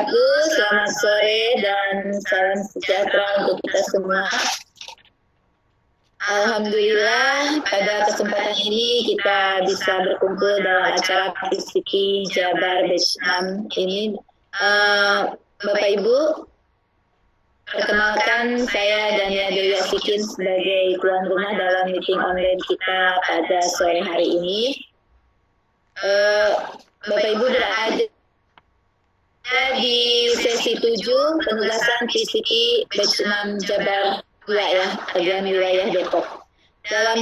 wabarakatuh. Selamat sore dan salam sejahtera untuk kita semua. Alhamdulillah pada kesempatan ini kita bisa berkumpul dalam acara PCP Jabar Batch 6 ini. Bapak Ibu, perkenalkan saya Dania Dewi Asikin sebagai tuan rumah dalam meeting online kita pada sore hari ini. Bapak Ibu berada di sesi 7 penugasan PCP Batch 6 Jabar 2 ya, bagian wilayah Depok. Dalam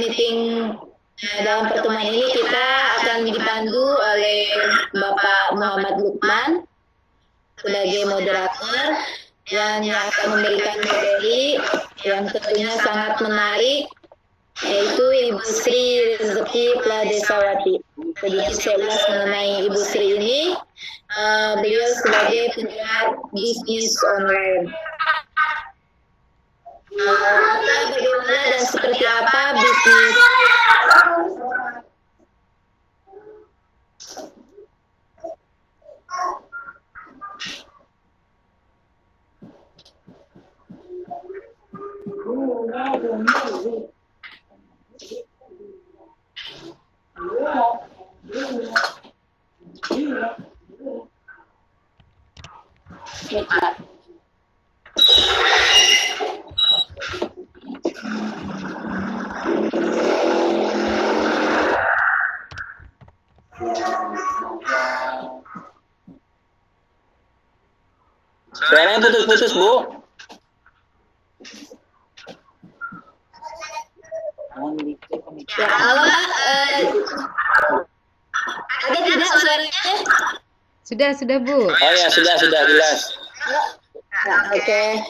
pertemuan ini kita akan dipandu oleh Bapak Muhammad Lukman sebagai moderator yang akan memberikan materi yang tentunya sangat menarik, yaitu Ibu Sri Rezeki Pladesawati. Sedikit saya ulas mengenai Ibu Sri ini. Beliau sebagai pegiat bisnis online. Bagaimana dan seperti apa bisnis suaranya putus-putus, Bu. ya, halo, ada tidak suaranya? Sudah, Bu. Oh ya, sudah jelas. Oke.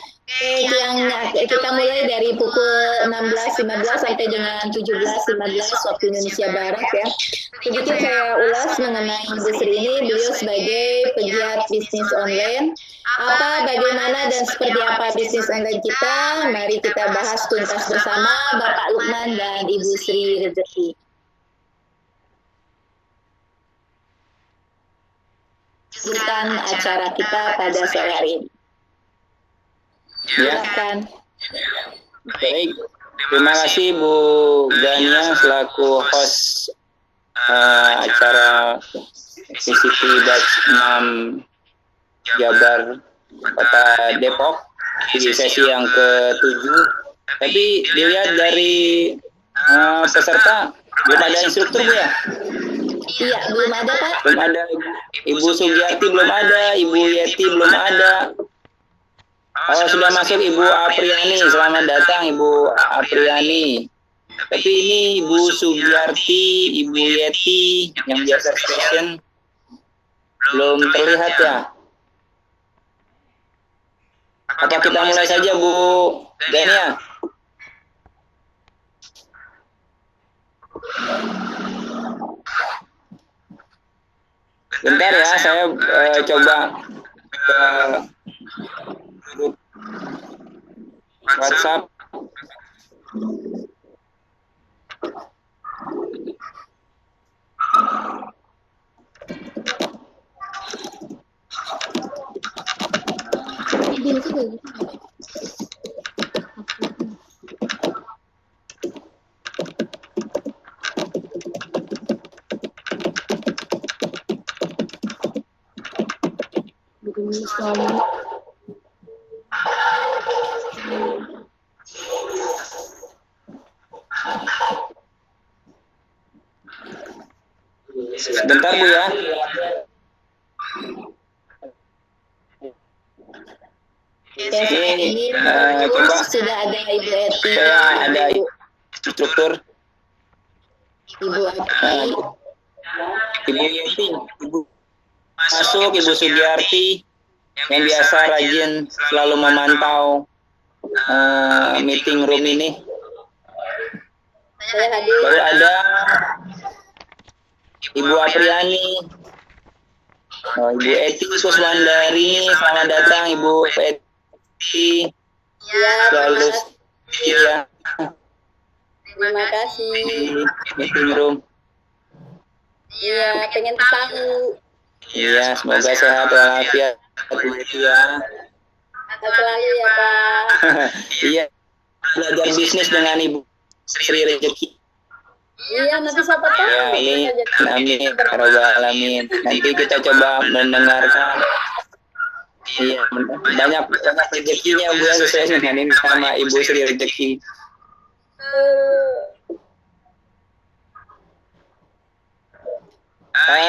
Kita mulai dari pukul 16.15 sampai dengan 17.15 waktu Indonesia Barat ya. Sedikit saya ulas mengenai Ibu Sri ini. Beliau sebagai pegiat bisnis online. Bagaimana dan seperti apa bisnis online kita? Mari kita bahas tuntas bersama Bapak Lukman dan Ibu Sri Rezeki. Bukan acara kita pada sore hari ini. Silakan. Baik, terima kasih Bu Gania selaku host acara PCP Batch 6 Jabar Kota Depok di sesi yang ke-7. Tapi dilihat dari peserta belum ada instruktur, Bu ya? Iya, belum ada Pak. Belum ada. Ibu Sugiarti belum ada, Ibu Yeti belum ada. Oh, sudah masuk Ibu Apriani. Selamat datang Ibu Apriani. Tapi ini Ibu Sugiarti, Ibu Yeti yang biasa station belum terlihat ya. Apa kita mulai saja Bu Dania? Bentar ya, saya coba ke grup WhatsApp. Sebentar Bu ya. Ini coba sudah ada Ibu Eti, saya ada instruktur. Ibu Eti, Ibu Yeti, Ibu masuk, Ibu Sugiarti yang biasa rajin selalu memantau meeting room ini. saya hadir. Baru ada Ibu Apriani, Ibu Eti Kuswandari, selamat datang Ibu Eti. Ya, Selalu ya terima kasih. di meeting room. Iya, pengen tahu Iya, semoga sehat walafiat Bu Yeti ya. Sehat selalu ya Pak. Iya, belajar bisnis dengan Ibu Sri Rezeki. Iya, nanti siapa tahu. Ya, ini amin, robbal alamin. Nanti kita coba mendengarkan. Iya, banyak rezekinya Bu yang sesuai dengan ini sama Ibu Sri Rezeki.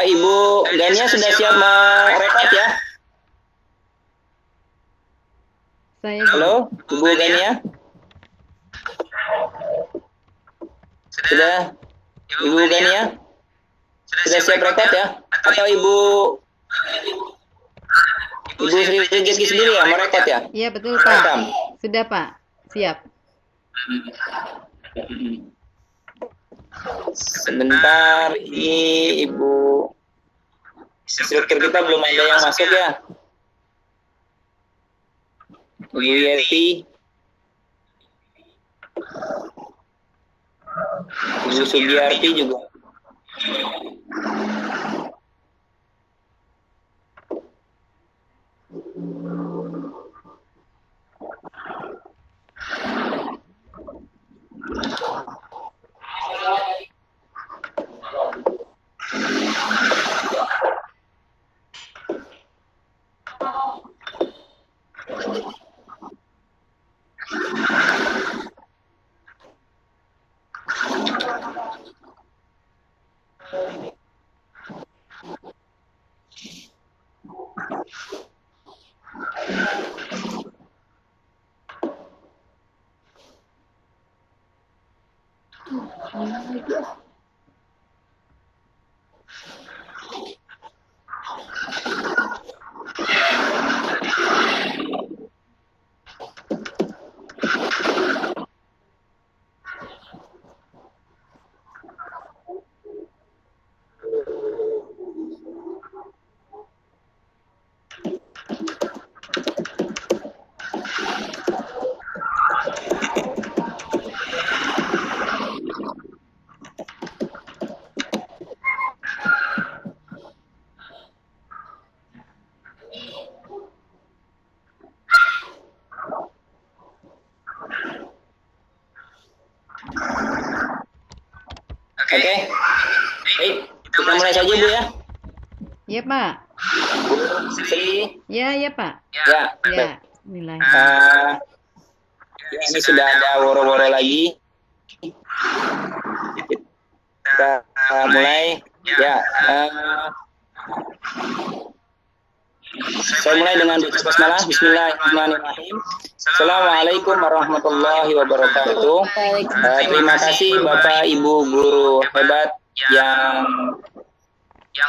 Ibu Gania sudah siap merekod ya? Halo, Ibu Gania? Sudah? Ibu Gania? Sudah siap rekod ya? Atau Ibu Sri Rezeki sendiri ya merekod ya? Iya betul Pak. Sudah Pak, siap. Sebentar, ini Ibu instruktur kita belum ada yang masuk ya. Bu Yeti, Ibu Sugiyarti juga. Oke. Baik, kita mulai saja Bu ya. Iya Pak. Sri. Ya Pak. Ya. Ya. Bismillah. Ini sudah ada woro-woro lagi. Kita mulai. Ya. Saya mulai dengan basmalah. Bismillahirrahmanirrahim. Assalamualaikum warahmatullahi wabarakatuh. Terima kasih Bapak Ibu guru hebat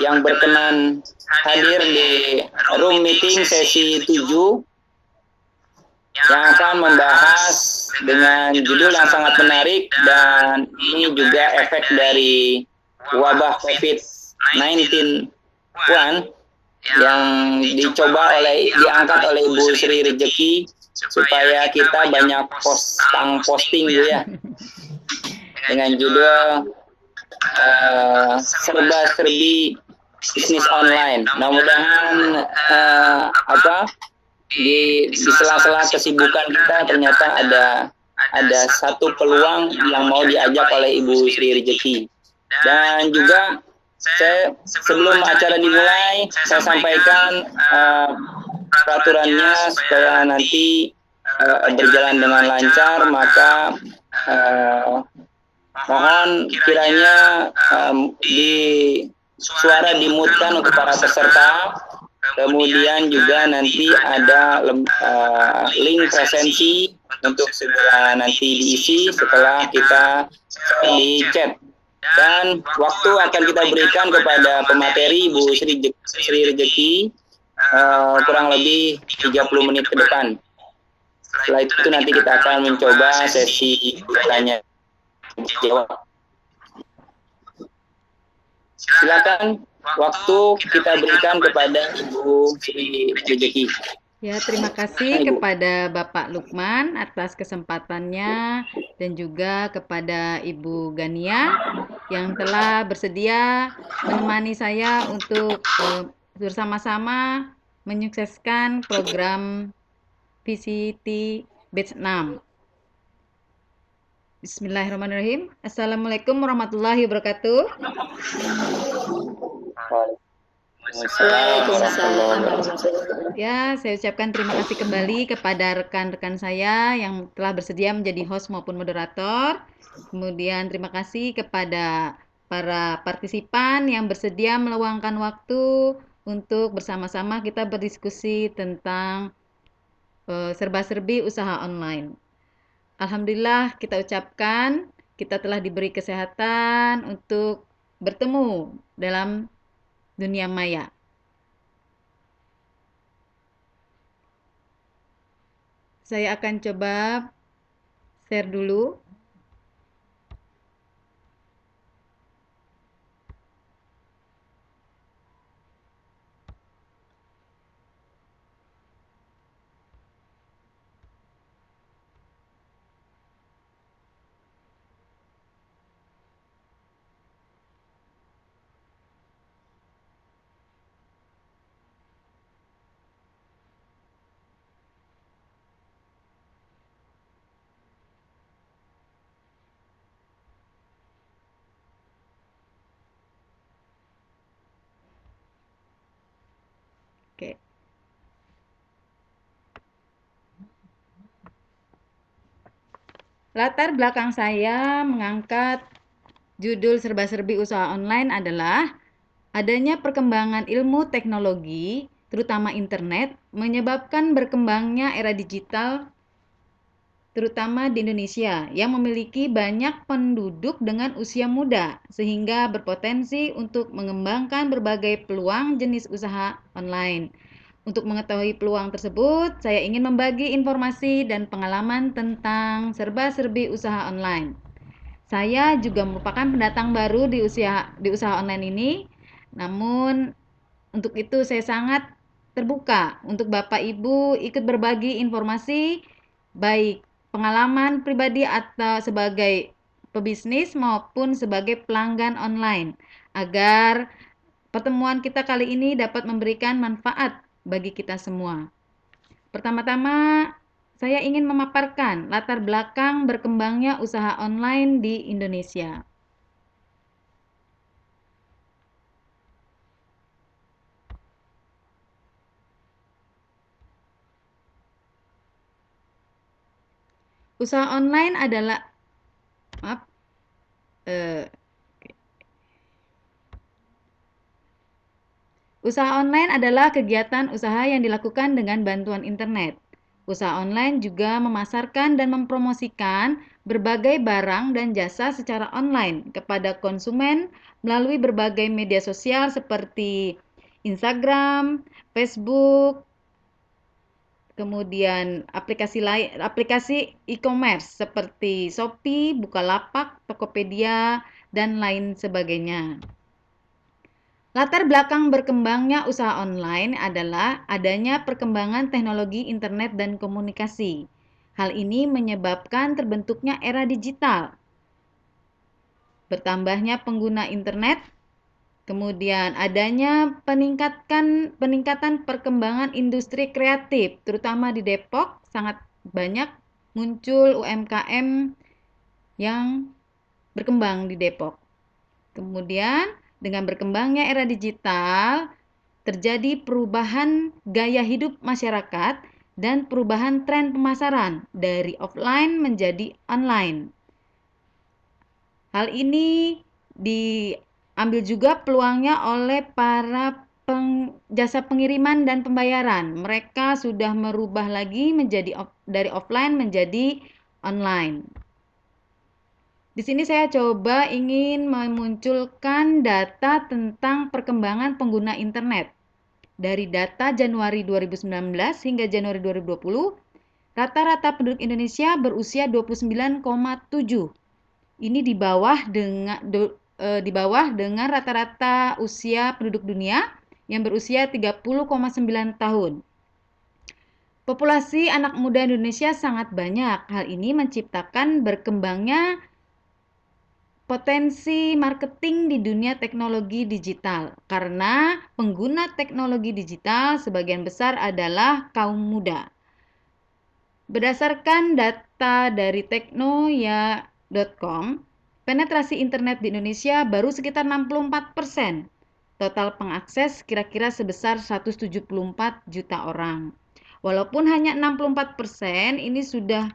yang berkenan hadir di room meeting sesi 7 yang akan membahas dengan judul yang sangat menarik, dan ini juga efek dari wabah COVID-19 yang diangkat oleh Ibu Sri Rezeki supaya kita banyak posting Bu ya, dengan judul serba-serbi bisnis online. Mudah-mudahan di sela-sela kesibukan kita ternyata ada satu peluang yang mau diajak oleh Ibu Sri Rezeki. Dan juga sebelum acara dimulai, saya sampaikan peraturannya supaya nanti berjalan dengan lancar. Maka mohon kiranya suara dimutkan untuk para peserta. Kemudian juga nanti ada link presensi untuk segera nanti diisi setelah kita di chat. Dan waktu akan kita berikan kepada pemateri Ibu Sri Rezeki kurang lebih 30 menit ke depan. Setelah itu nanti kita akan mencoba sesi tanya jawab. Silakan, waktu kita berikan kepada Ibu Sri Rezeki. Ya, terima kasih kepada Bapak Lukman atas kesempatannya, dan juga kepada Ibu Gania yang telah bersedia menemani saya untuk bersama-sama menyukseskan program VCT Batch 6. Bismillahirrahmanirrahim. Assalamualaikum warahmatullahi wabarakatuh. Waalaikumsalam. Ya, saya ucapkan terima kasih kembali kepada rekan-rekan saya yang telah bersedia menjadi host maupun moderator. Kemudian terima kasih kepada para partisipan yang bersedia meluangkan waktu untuk bersama-sama kita berdiskusi tentang serba-serbi usaha online. Alhamdulillah kita ucapkan kita telah diberi kesehatan untuk bertemu dalam dunia maya. Saya akan coba share dulu. Oke. Latar belakang saya mengangkat judul serba-serbi usaha online adalah adanya perkembangan ilmu teknologi, terutama internet, menyebabkan berkembangnya era digital terutama di Indonesia yang memiliki banyak penduduk dengan usia muda sehingga berpotensi untuk mengembangkan berbagai peluang jenis usaha online. Untuk mengetahui peluang tersebut, saya ingin membagi informasi dan pengalaman tentang serba-serbi usaha online. Saya juga merupakan pendatang baru di usaha online ini. Namun untuk itu saya sangat terbuka untuk Bapak Ibu ikut berbagi informasi baik pengalaman pribadi atau sebagai pebisnis maupun sebagai pelanggan online agar pertemuan kita kali ini dapat memberikan manfaat bagi kita semua. Pertama-tama saya ingin memaparkan latar belakang berkembangnya usaha online di Indonesia. Usaha online adalah Usaha online adalah kegiatan usaha yang dilakukan dengan bantuan internet. Usaha online juga memasarkan dan mempromosikan berbagai barang dan jasa secara online kepada konsumen melalui berbagai media sosial seperti Instagram, Facebook, kemudian aplikasi e-commerce seperti Shopee, Bukalapak, Tokopedia, dan lain sebagainya. Latar belakang berkembangnya usaha online adalah adanya perkembangan teknologi internet dan komunikasi. Hal ini menyebabkan terbentuknya era digital, bertambahnya pengguna internet, kemudian adanya peningkatan perkembangan industri kreatif, terutama di Depok sangat banyak muncul UMKM yang berkembang di Depok. Kemudian dengan berkembangnya era digital, terjadi perubahan gaya hidup masyarakat dan perubahan tren pemasaran dari offline menjadi online. Hal ini diambil juga peluangnya oleh para jasa pengiriman dan pembayaran. Mereka sudah merubah lagi dari offline menjadi online. Di sini saya coba ingin memunculkan data tentang perkembangan pengguna internet. Dari data Januari 2019 hingga Januari 2020, rata-rata penduduk Indonesia berusia 29,7. Ini di bawah dengan rata-rata usia penduduk dunia yang berusia 30,9 tahun. Populasi anak muda Indonesia sangat banyak. Hal ini menciptakan berkembangnya potensi marketing di dunia teknologi digital, karena pengguna teknologi digital sebagian besar adalah kaum muda. Berdasarkan data dari teknoya.com, penetrasi internet di Indonesia baru sekitar 64%. Total pengakses kira-kira sebesar 174 juta orang. Walaupun hanya 64%, ini sudah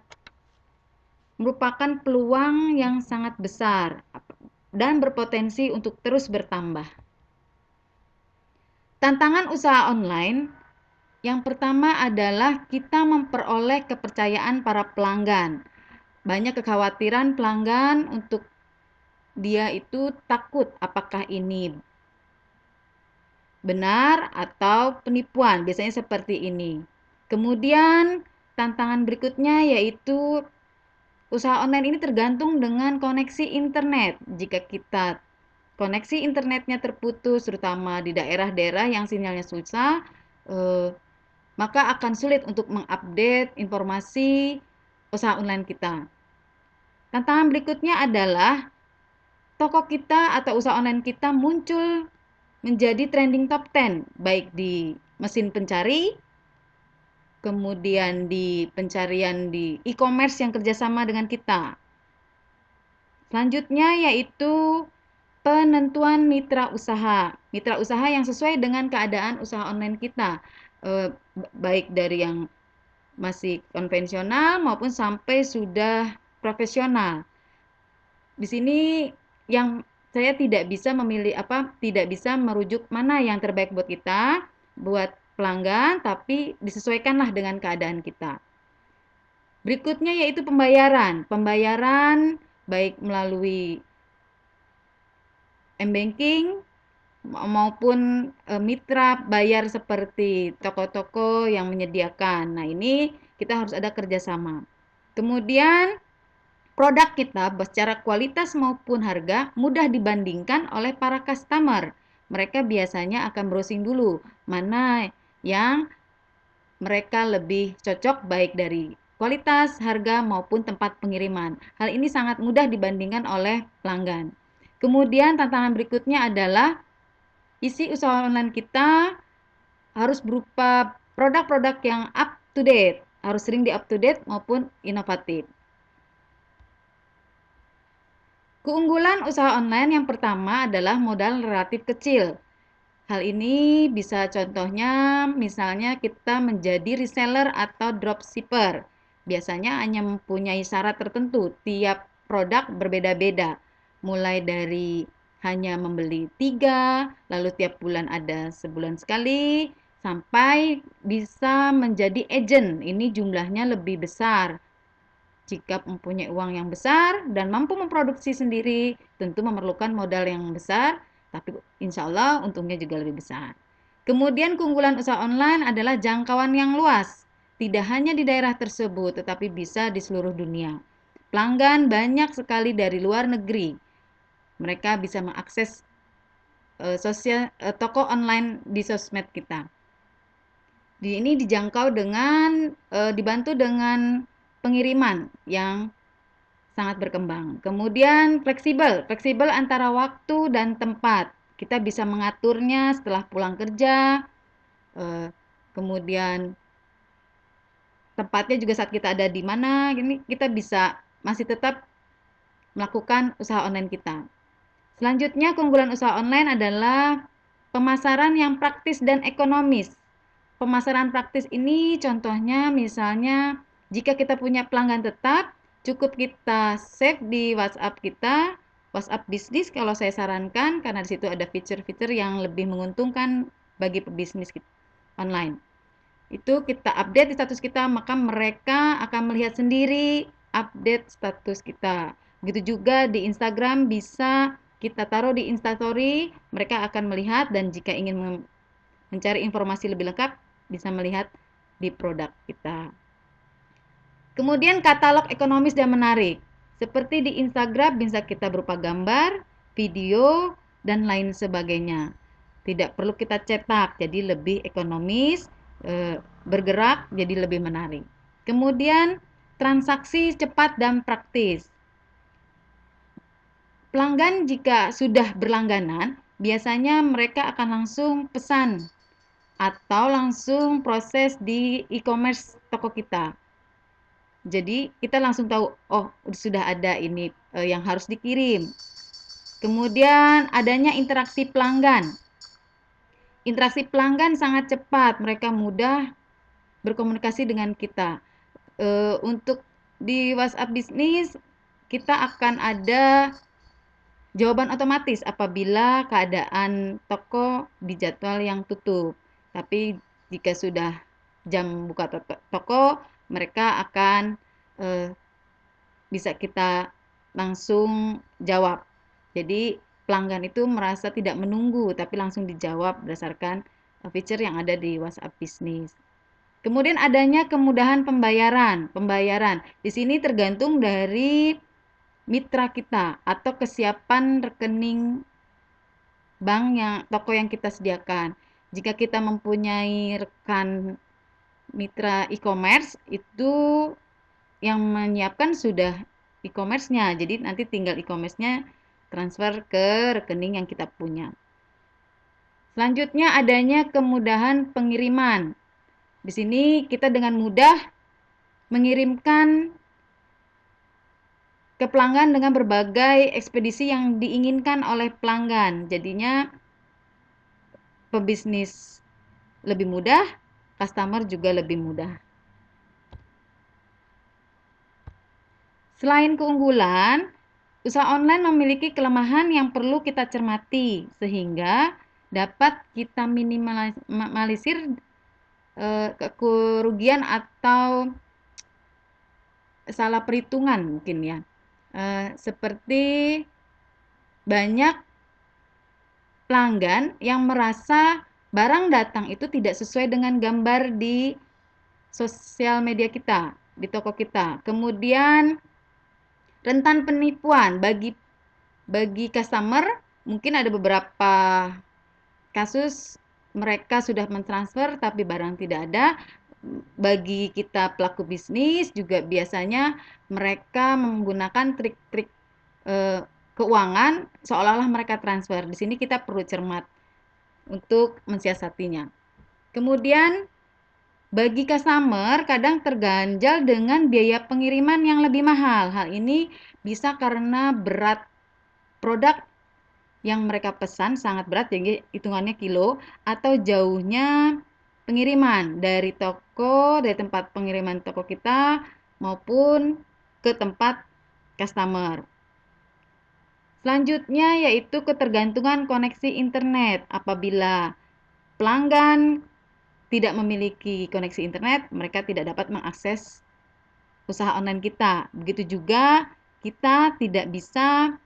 merupakan peluang yang sangat besar dan berpotensi untuk terus bertambah. Tantangan usaha online yang pertama adalah kita memperoleh kepercayaan para pelanggan. Banyak kekhawatiran pelanggan untuk dia itu takut apakah ini benar atau penipuan, biasanya seperti ini. Kemudian tantangan berikutnya yaitu usaha online ini tergantung dengan koneksi internet. Jika kita koneksi internetnya terputus, terutama di daerah-daerah yang sinyalnya susah, maka akan sulit untuk mengupdate informasi usaha online kita. Tantangan berikutnya adalah toko kita atau usaha online kita muncul menjadi trending top 10, baik di mesin pencari, kemudian di pencarian di e-commerce yang kerjasama dengan kita. Selanjutnya yaitu penentuan mitra usaha. Mitra usaha yang sesuai dengan keadaan usaha online kita, baik dari yang masih konvensional maupun sampai sudah profesional. Di sini yang saya tidak bisa memilih tidak bisa merujuk mana yang terbaik buat kita, buat pelanggan, tapi disesuaikanlah dengan keadaan kita. Berikutnya yaitu pembayaran. Pembayaran baik melalui m-banking maupun mitra bayar seperti toko-toko yang menyediakan. Nah, ini kita harus ada kerjasama. Kemudian produk kita secara kualitas maupun harga mudah dibandingkan oleh para customer. Mereka biasanya akan browsing dulu mana yang mereka lebih cocok baik dari kualitas, harga maupun tempat pengiriman. Hal ini sangat mudah dibandingkan oleh pelanggan. Kemudian tantangan berikutnya adalah isi usaha online kita harus berupa produk-produk yang up to date, harus sering di up to date maupun inovatif. Keunggulan usaha online yang pertama adalah modal relatif kecil. Hal ini bisa contohnya misalnya kita menjadi reseller atau dropshipper. Biasanya hanya mempunyai syarat tertentu, tiap produk berbeda-beda. Mulai dari hanya membeli 3, lalu tiap bulan ada sebulan sekali, sampai bisa menjadi agent. Ini jumlahnya lebih besar. Jika mempunyai uang yang besar dan mampu memproduksi sendiri, tentu memerlukan modal yang besar, tapi insya Allah untungnya juga lebih besar. Kemudian keunggulan usaha online adalah jangkauan yang luas. Tidak hanya di daerah tersebut, tetapi bisa di seluruh dunia. Pelanggan banyak sekali dari luar negeri. Mereka bisa mengakses toko online di sosmed kita. Ini dijangkau dengan dibantu dengan pengiriman yang sangat berkembang. Kemudian fleksibel antara waktu dan tempat. Kita bisa mengaturnya setelah pulang kerja. Kemudian tempatnya juga saat kita ada di mana, ini kita bisa masih tetap melakukan usaha online kita. Selanjutnya, keunggulan usaha online adalah pemasaran yang praktis dan ekonomis. Pemasaran praktis ini contohnya misalnya jika kita punya pelanggan tetap, cukup kita save di WhatsApp kita, WhatsApp bisnis kalau saya sarankan, karena di situ ada fitur-fitur yang lebih menguntungkan bagi pebisnis online. Itu kita update di status kita, maka mereka akan melihat sendiri update status kita. Begitu juga di Instagram bisa kita taruh di Instastory, mereka akan melihat, dan jika ingin mencari informasi lebih lengkap, bisa melihat di produk kita. Kemudian katalog ekonomis dan menarik. Seperti di Instagram bisa kita berupa gambar, video, dan lain sebagainya. Tidak perlu kita cetak, jadi lebih ekonomis, bergerak, jadi lebih menarik. Kemudian transaksi cepat dan praktis. pelanggan jika sudah berlangganan, biasanya mereka akan langsung pesan atau langsung proses di e-commerce toko kita. Jadi kita langsung tahu, oh sudah ada ini yang harus dikirim. Kemudian adanya interaksi pelanggan. Interaksi pelanggan sangat cepat, mereka mudah berkomunikasi dengan kita. Untuk di WhatsApp bisnis kita akan ada jawaban otomatis apabila keadaan toko di jadwal yang tutup. Tapi jika sudah jam buka toko, mereka akan bisa kita langsung jawab. Jadi pelanggan itu merasa tidak menunggu, tapi langsung dijawab berdasarkan feature yang ada di WhatsApp bisnis. Kemudian adanya kemudahan pembayaran. Pembayaran di sini tergantung dari mitra kita atau kesiapan rekening bank toko yang kita sediakan. Jika kita mempunyai rekan mitra e-commerce, itu yang menyiapkan sudah e-commerce-nya. Jadi nanti tinggal e-commerce-nya transfer ke rekening yang kita punya. Selanjutnya adanya kemudahan pengiriman. Di sini kita dengan mudah mengirimkan ke pelanggan dengan berbagai ekspedisi yang diinginkan oleh pelanggan. Jadinya pebisnis lebih mudah, customer juga lebih mudah. Selain keunggulan, usaha online memiliki kelemahan yang perlu kita cermati sehingga dapat kita minimalisir kerugian atau salah perhitungan mungkin ya. Seperti banyak pelanggan yang merasa barang datang itu tidak sesuai dengan gambar di sosial media kita, di toko kita. Kemudian rentan penipuan bagi customer, mungkin ada beberapa kasus mereka sudah mentransfer tapi barang tidak ada. Bagi kita pelaku bisnis juga biasanya mereka menggunakan trik-trik keuangan seolah-olah mereka transfer. Di sini kita perlu cermat untuk mensiasatinya. Kemudian bagi customer kadang terganjal dengan biaya pengiriman yang lebih mahal. Hal ini bisa karena berat produk yang mereka pesan sangat berat, jadi hitungannya kilo, atau jauhnya pengiriman dari tempat pengiriman toko kita maupun ke tempat customer. Selanjutnya yaitu ketergantungan koneksi internet. Apabila pelanggan tidak memiliki koneksi internet, mereka tidak dapat mengakses usaha online kita. Begitu juga kita tidak bisa,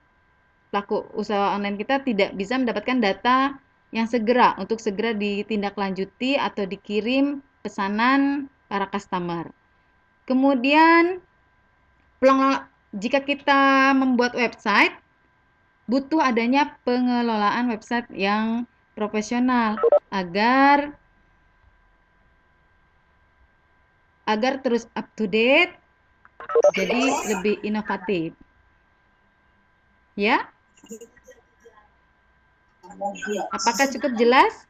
pelaku usaha online kita tidak bisa mendapatkan data yang segera untuk segera ditindaklanjuti atau dikirim pesanan para customer. Kemudian jika kita membuat website, butuh adanya pengelolaan website yang profesional agar terus up to date, jadi lebih inovatif. Ya? Apakah cukup jelas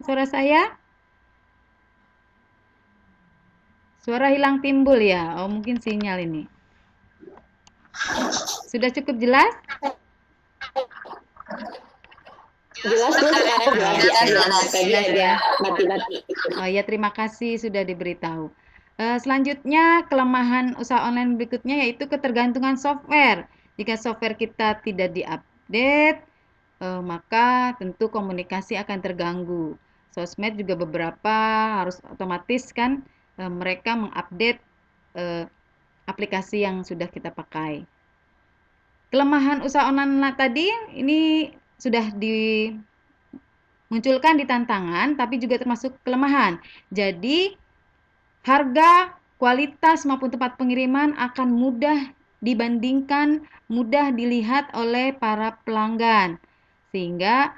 suara saya? Suara hilang timbul ya? Oh, mungkin sinyal ini. Sudah cukup jelas? Jelas Bu, jelas. Tadi ada mati-mati. Oh ya, terima kasih sudah diberitahu. Selanjutnya, kelemahan usaha online berikutnya yaitu ketergantungan software. Jika software kita tidak diupdate, maka tentu komunikasi akan terganggu. Sosmed juga beberapa harus otomatis kan, mereka mengupdate aplikasi yang sudah kita pakai. Kelemahan usaha online tadi ini sudah dimunculkan di tantangan, tapi juga termasuk kelemahan. Jadi harga, kualitas maupun tempat pengiriman akan mudah dibandingkan, mudah dilihat oleh para pelanggan. Sehingga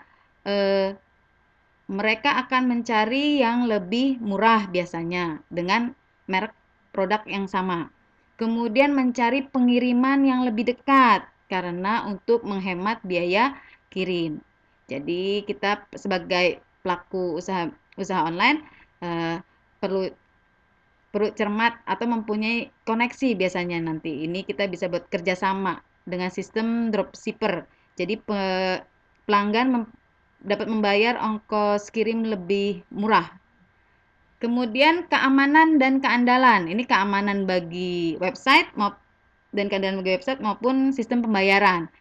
mereka akan mencari yang lebih murah biasanya dengan merek produk yang sama. Kemudian mencari pengiriman yang lebih dekat. karena untuk menghemat biaya kirim. Jadi kita sebagai pelaku usaha online perlu cermat atau mempunyai koneksi biasanya nanti. Ini kita bisa buat kerjasama dengan sistem dropshipper. Jadi pelanggan dapat membayar ongkos kirim lebih murah. Kemudian keamanan dan keandalan. Ini keamanan bagi website dan keandalan bagi website maupun sistem pembayaran.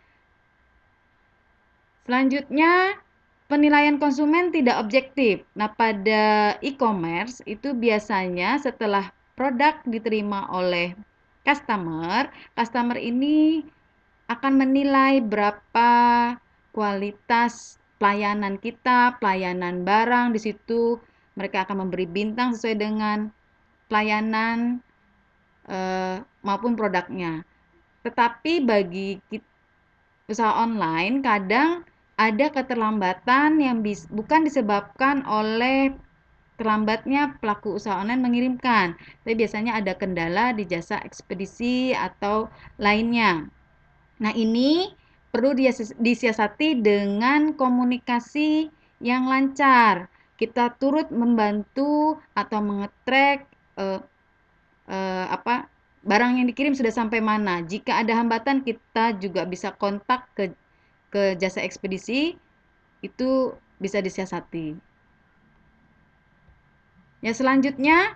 Selanjutnya, penilaian konsumen tidak objektif. Nah, pada e-commerce itu biasanya setelah produk diterima oleh customer ini akan menilai berapa kualitas pelayanan kita, pelayanan barang. Di situ mereka akan memberi bintang sesuai dengan pelayanan maupun produknya. Tetapi bagi usaha online kadang ada keterlambatan yang bukan disebabkan oleh terlambatnya pelaku usaha online mengirimkan, tapi biasanya ada kendala di jasa ekspedisi atau lainnya. Nah, ini perlu disiasati dengan komunikasi yang lancar. Kita turut membantu atau mengetrack barang yang dikirim sudah sampai mana. Jika ada hambatan, kita juga bisa kontak ke jasa ekspedisi, itu bisa disiasati. Ya, selanjutnya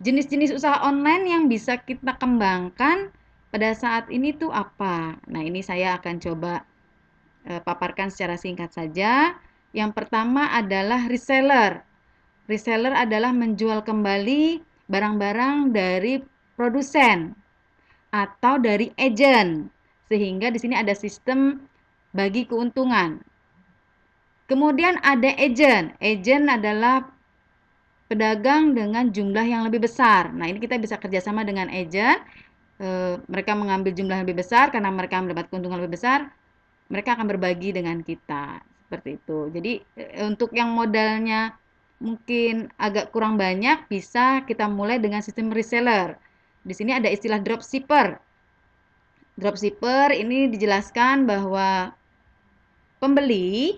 jenis-jenis usaha online yang bisa kita kembangkan pada saat ini tuh apa? Nah, ini saya akan coba paparkan secara singkat saja. Yang pertama adalah reseller. Reseller adalah menjual kembali barang-barang dari produsen atau dari agent, sehingga di sini ada sistem bagi keuntungan. Kemudian ada agent. Agent adalah pedagang dengan jumlah yang lebih besar. Nah, ini kita bisa kerjasama dengan agent. Mereka mengambil jumlah yang lebih besar karena mereka mendapat keuntungan lebih besar. Mereka akan berbagi dengan kita. Seperti itu. Jadi, untuk yang modalnya mungkin agak kurang banyak, bisa kita mulai dengan sistem reseller. Di sini ada istilah dropshipper. Dropshipper ini dijelaskan bahwa pembeli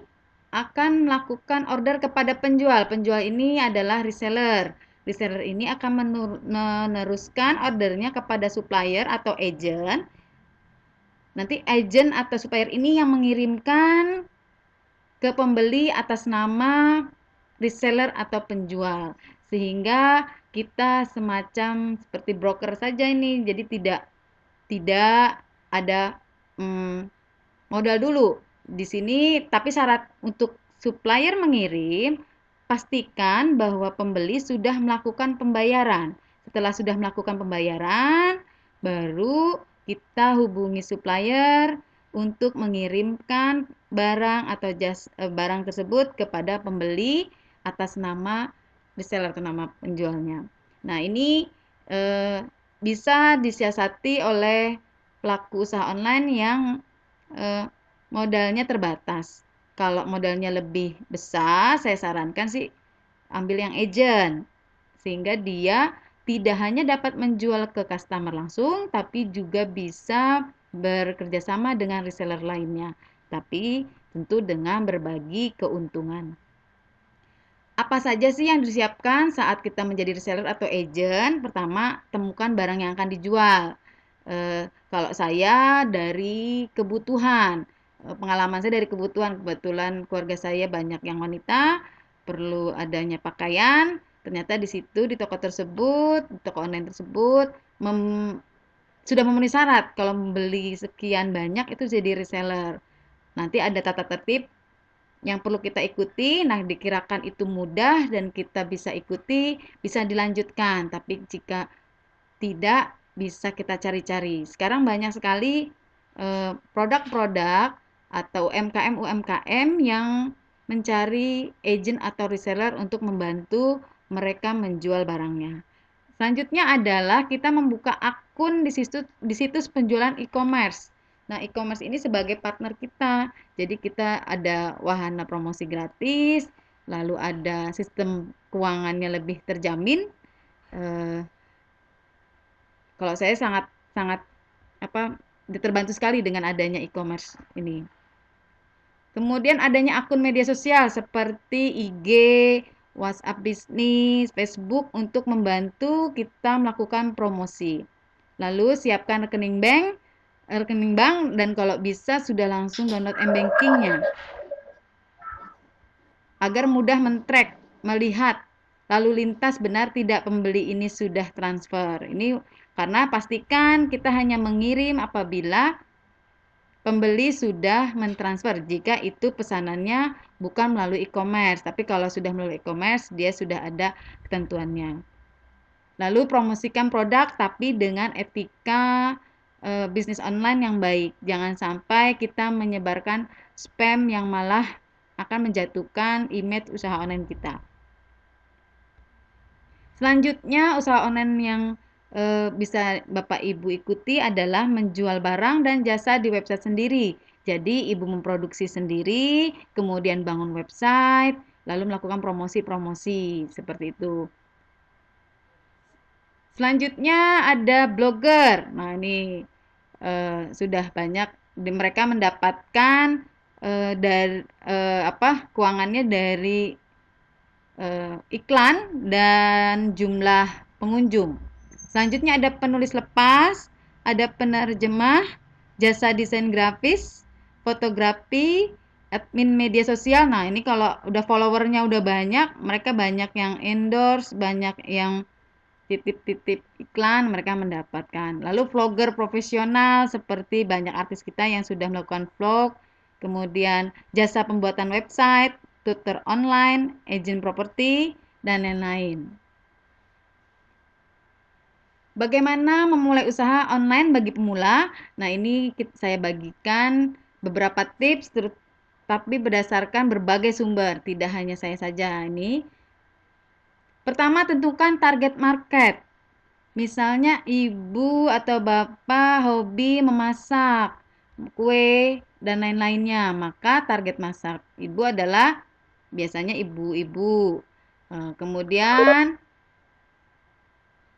akan melakukan order kepada penjual. Penjual ini adalah reseller. Reseller ini akan meneruskan ordernya kepada supplier atau agent. Nanti agent atau supplier ini yang mengirimkan ke pembeli atas nama reseller atau penjual. Sehingga kita semacam seperti broker saja ini. Jadi tidak ada modal dulu di sini, tapi syarat untuk supplier mengirim, pastikan bahwa pembeli sudah melakukan pembayaran. Setelah sudah melakukan pembayaran, baru kita hubungi supplier untuk mengirimkan barang atau barang tersebut kepada pembeli atas nama reseller atau nama penjualnya. Nah, ini bisa disiasati oleh pelaku usaha online yang modalnya terbatas. Kalau modalnya lebih besar, saya sarankan sih ambil yang agent, sehingga dia tidak hanya dapat menjual ke customer langsung, tapi juga bisa bekerjasama dengan reseller lainnya, tapi tentu dengan berbagi keuntungan. Apa saja sih yang disiapkan saat kita menjadi reseller atau agent? Pertama, temukan barang yang akan dijual. Kalau saya dari kebutuhan, pengalaman saya dari kebetulan keluarga saya banyak yang wanita, perlu adanya pakaian. Ternyata di situ di toko tersebut, di toko online tersebut sudah memenuhi syarat. Kalau membeli sekian banyak itu jadi reseller. Nanti ada tata tertib yang perlu kita ikuti. Nah, dikirakan itu mudah dan kita bisa ikuti, bisa dilanjutkan. Tapi jika tidak, bisa kita cari-cari. Sekarang banyak sekali produk-produk atau UMKM yang mencari agent atau reseller untuk membantu mereka menjual barangnya. Selanjutnya adalah kita membuka akun di situs penjualan e-commerce. Nah, e-commerce ini sebagai partner kita. Jadi kita ada wahana promosi gratis, lalu ada sistem keuangannya lebih terjamin. Kalau saya sangat terbantu sekali dengan adanya e-commerce ini. Kemudian adanya akun media sosial seperti IG, WhatsApp bisnis, Facebook untuk membantu kita melakukan promosi. Lalu siapkan rekening bank dan kalau bisa sudah langsung download m-bankingnya agar mudah men-track, melihat lalu lintas benar tidak pembeli ini sudah transfer. Ini karena pastikan kita hanya mengirim apabila pembeli sudah mentransfer jika itu pesanannya bukan melalui e-commerce, tapi kalau sudah melalui e-commerce dia sudah ada ketentuannya. Lalu promosikan produk tapi dengan etika bisnis online yang baik. Jangan sampai kita menyebarkan spam yang malah akan menjatuhkan image usaha online kita. Selanjutnya usaha online yang bisa Bapak Ibu ikuti adalah menjual barang dan jasa di website sendiri. Jadi Ibu memproduksi sendiri, kemudian bangun website, lalu melakukan promosi-promosi seperti itu. Selanjutnya ada blogger. Nah ini sudah banyak mereka mendapatkan keuangannya dari iklan dan jumlah pengunjung. Selanjutnya ada penulis lepas, ada penerjemah, jasa desain grafis, fotografi, admin media sosial. Nah, ini kalau udah followernya udah banyak, mereka banyak yang endorse, banyak yang titip-titip iklan, mereka mendapatkan. Lalu vlogger profesional seperti banyak artis kita yang sudah melakukan vlog, kemudian jasa pembuatan website, tutor online, agent properti, dan lain-lain. Bagaimana memulai usaha online bagi pemula? Nah, ini saya bagikan beberapa tips, tapi berdasarkan berbagai sumber, tidak hanya saya saja ini. Pertama, tentukan target market. Misalnya ibu atau bapak hobi memasak kue dan lain-lainnya, maka target masak ibu adalah biasanya ibu-ibu. Kemudian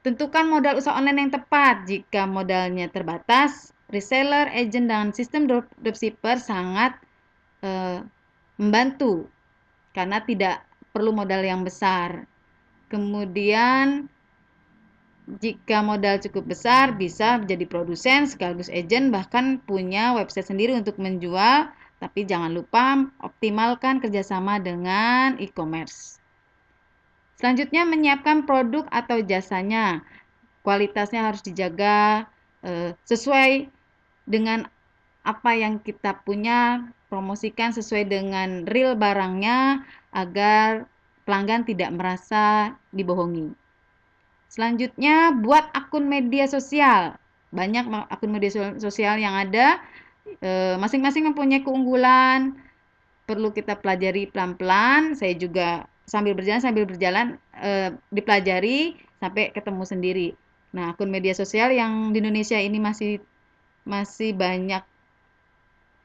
tentukan modal usaha online yang tepat. Jika modalnya terbatas, reseller, agent, dan sistem dropshipper sangat membantu karena tidak perlu modal yang besar. Kemudian jika modal cukup besar, bisa menjadi produsen sekaligus agent, bahkan punya website sendiri untuk menjual. Tapi jangan lupa optimalkan kerjasama dengan e-commerce. Selanjutnya menyiapkan produk atau jasanya. Kualitasnya harus dijaga sesuai dengan apa yang kita punya, promosikan sesuai dengan real barangnya agar pelanggan tidak merasa dibohongi. Selanjutnya buat akun media sosial. Banyak akun media sosial yang ada, masing-masing mempunyai keunggulan, perlu kita pelajari pelan-pelan. Saya juga sambil berjalan dipelajari sampai ketemu sendiri. Nah, akun media sosial yang di Indonesia ini masih banyak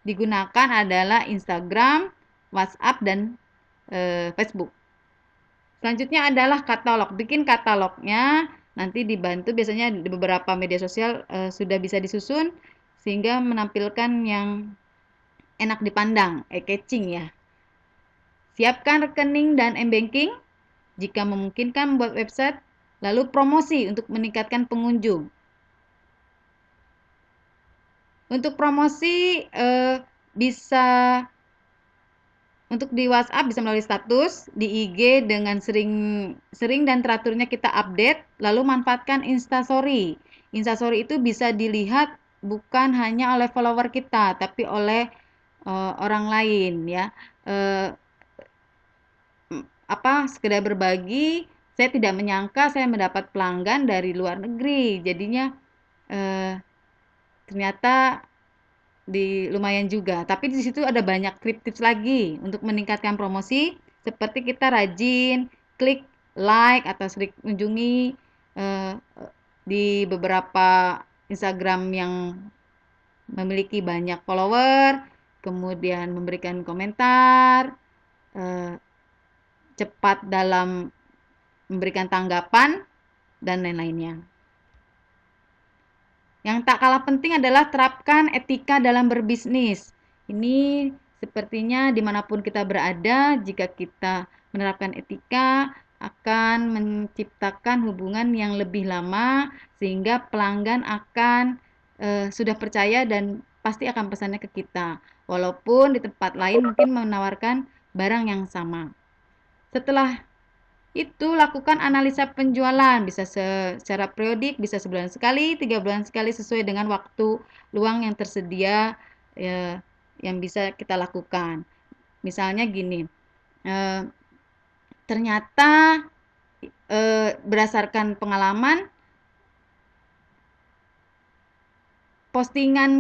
digunakan adalah Instagram, WhatsApp, dan Facebook. Selanjutnya adalah katalog. Bikin katalognya, nanti dibantu biasanya di beberapa media sosial sudah bisa disusun sehingga menampilkan yang enak dipandang, catching ya. Siapkan rekening dan m-banking jika memungkinkan membuat website, lalu promosi untuk meningkatkan pengunjung. Untuk promosi bisa untuk di WhatsApp bisa melalui status, di IG dengan sering dan teraturnya kita update, lalu manfaatkan Instastory. Instastory itu bisa dilihat bukan hanya oleh follower kita, tapi oleh orang lain ya. Sekedar berbagi, saya tidak menyangka saya mendapat pelanggan dari luar negeri. Jadinya ternyata lumayan juga, tapi di situ ada banyak tips lagi untuk meningkatkan promosi, seperti kita rajin klik like atau sering kunjungi di beberapa Instagram yang memiliki banyak follower, kemudian memberikan komentar, cepat dalam memberikan tanggapan dan lain-lainnya. Yang tak kalah penting adalah terapkan etika dalam berbisnis. Ini sepertinya dimanapun kita berada, jika kita menerapkan etika, akan menciptakan hubungan yang lebih lama, sehingga pelanggan akan sudah percaya dan pasti akan pesannya ke kita. Walaupun di tempat lain mungkin menawarkan barang yang sama. Setelah itu lakukan analisa penjualan, bisa secara periodik, bisa sebulan sekali, 3 bulan sekali, sesuai dengan waktu luang yang tersedia yang bisa kita lakukan. Misalnya gini, ternyata berdasarkan pengalaman, postingan